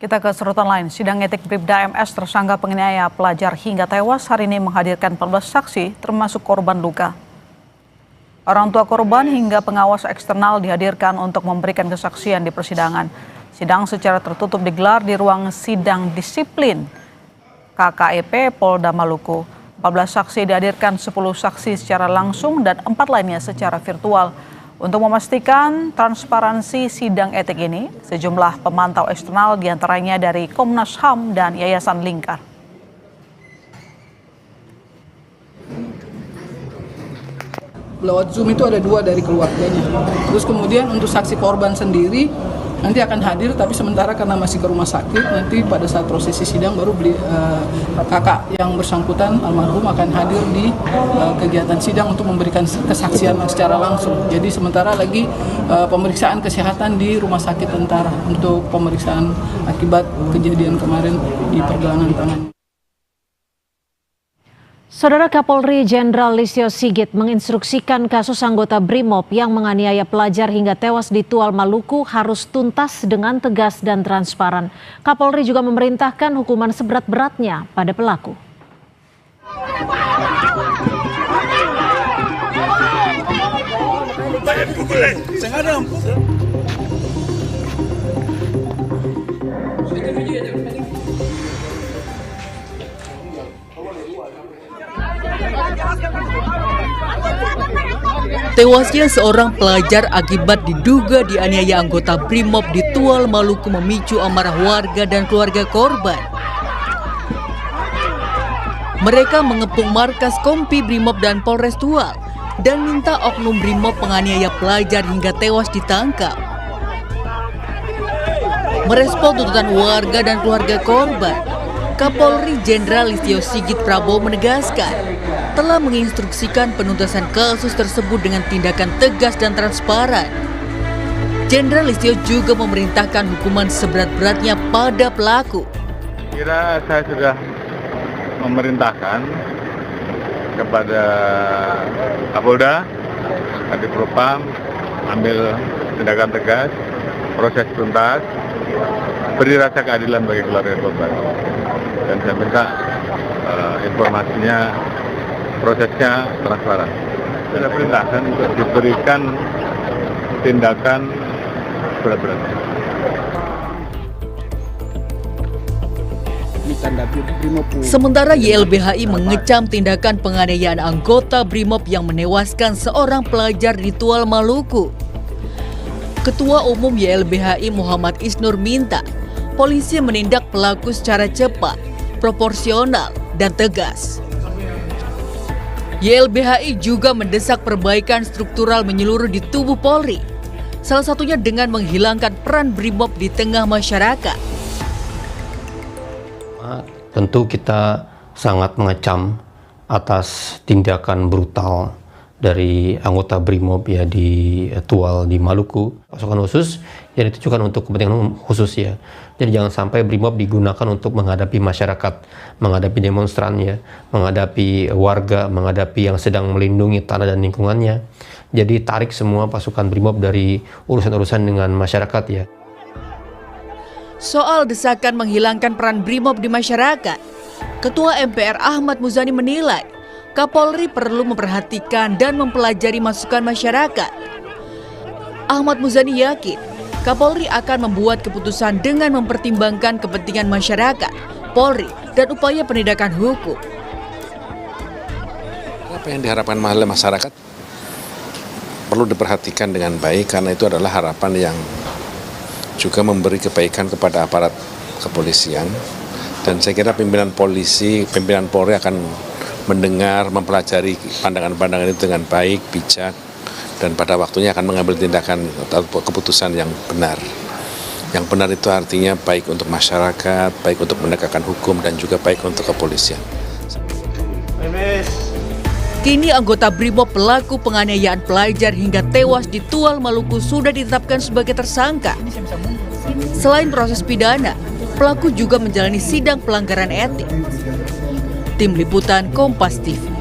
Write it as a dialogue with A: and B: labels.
A: Kita ke sorotan lain, sidang etik Bribda MS tersangka penganiaya pelajar hingga tewas hari ini menghadirkan 14 saksi termasuk korban luka. Orang tua korban hingga pengawas eksternal dihadirkan untuk memberikan kesaksian di persidangan. Sidang secara tertutup digelar di ruang sidang disiplin KKEP Polda Maluku. 14 saksi dihadirkan, 10 saksi secara langsung dan 4 lainnya secara virtual. Untuk memastikan transparansi sidang etik ini, sejumlah pemantau eksternal diantaranya dari Komnas HAM dan Yayasan Lingkar.
B: Lewat Zoom itu ada 2 dari keluarganya. Terus kemudian untuk saksi korban sendiri nanti akan hadir, tapi sementara karena masih ke rumah sakit, nanti pada saat prosesi sidang baru kakak yang bersangkutan almarhum akan hadir di kegiatan sidang untuk memberikan kesaksian secara langsung. Jadi sementara lagi pemeriksaan kesehatan di rumah sakit tentara untuk pemeriksaan akibat kejadian kemarin di pergelangan tangan.
C: Saudara Kapolri Jenderal Listio Sigit menginstruksikan kasus anggota BRIMOB yang menganiaya pelajar hingga tewas di Tual Maluku harus tuntas dengan tegas dan transparan. Kapolri juga memerintahkan hukuman seberat-beratnya pada pelaku.
D: Tewasnya seorang pelajar akibat diduga dianiaya anggota BRIMOB di Tual Maluku memicu amarah warga dan keluarga korban. Mereka mengepung markas Kompi BRIMOB dan Polres Tual dan minta oknum BRIMOB penganiaya pelajar hingga tewas ditangkap. Merespon tuntutan warga dan keluarga korban, Kapolri Jenderal Listio Sigit Prabowo menegaskan telah menginstruksikan penuntasan kasus tersebut dengan tindakan tegas dan transparan. Jenderal Listio juga memerintahkan hukuman seberat-beratnya pada pelaku.
E: Kira saya sudah memerintahkan kepada Kapolda, Kadifropam ambil tindakan tegas, proses tuntas, beri rasa keadilan bagi keluarga korban. Dan saya minta informasinya, prosesnya transparan. Saya perintahkan untuk diberikan tindakan berat-beratnya.
D: Sementara YLBHI mengecam tindakan penganiayaan anggota BRIMOB yang menewaskan seorang pelajar di Tual Maluku. Ketua Umum YLBHI Muhammad Isnur minta polisi menindak pelaku secara cepat, proporsional, dan tegas. YLBHI juga mendesak perbaikan struktural menyeluruh di tubuh Polri, salah satunya dengan menghilangkan peran BRIMOB di tengah masyarakat.
F: Tentu kita sangat mengecam atas tindakan brutal dari anggota BRIMOB ya di Tual di Maluku, pasukan khusus yang ditujukan untuk kepentingan khusus ya. Jadi jangan sampai BRIMOB digunakan untuk menghadapi masyarakat, menghadapi demonstran ya, menghadapi warga, menghadapi yang sedang melindungi tanah dan lingkungannya. Jadi tarik semua pasukan BRIMOB dari urusan-urusan dengan masyarakat ya.
D: Soal desakan menghilangkan peran BRIMOB di masyarakat, Ketua MPR Ahmad Muzani menilai Kapolri perlu memperhatikan dan mempelajari masukan masyarakat. Ahmad Muzani yakin Kapolri akan membuat keputusan dengan mempertimbangkan kepentingan masyarakat, Polri, dan upaya penindakan hukum.
G: Apa yang diharapkan oleh masyarakat perlu diperhatikan dengan baik, karena itu adalah harapan yang juga memberi kebaikan kepada aparat kepolisian. Dan saya kira pimpinan polisi, pimpinan Polri akan mendengar, mempelajari pandangan-pandangan itu dengan baik, bijak, dan pada waktunya akan mengambil tindakan atau keputusan yang benar. Yang benar itu artinya baik untuk masyarakat, baik untuk menegakkan hukum, dan juga baik untuk kepolisian.
D: Kini anggota BRIMOB pelaku penganiayaan pelajar hingga tewas di Tual Maluku sudah ditetapkan sebagai tersangka. Selain proses pidana, pelaku juga menjalani sidang pelanggaran etik. Tim Liputan Kompas TV.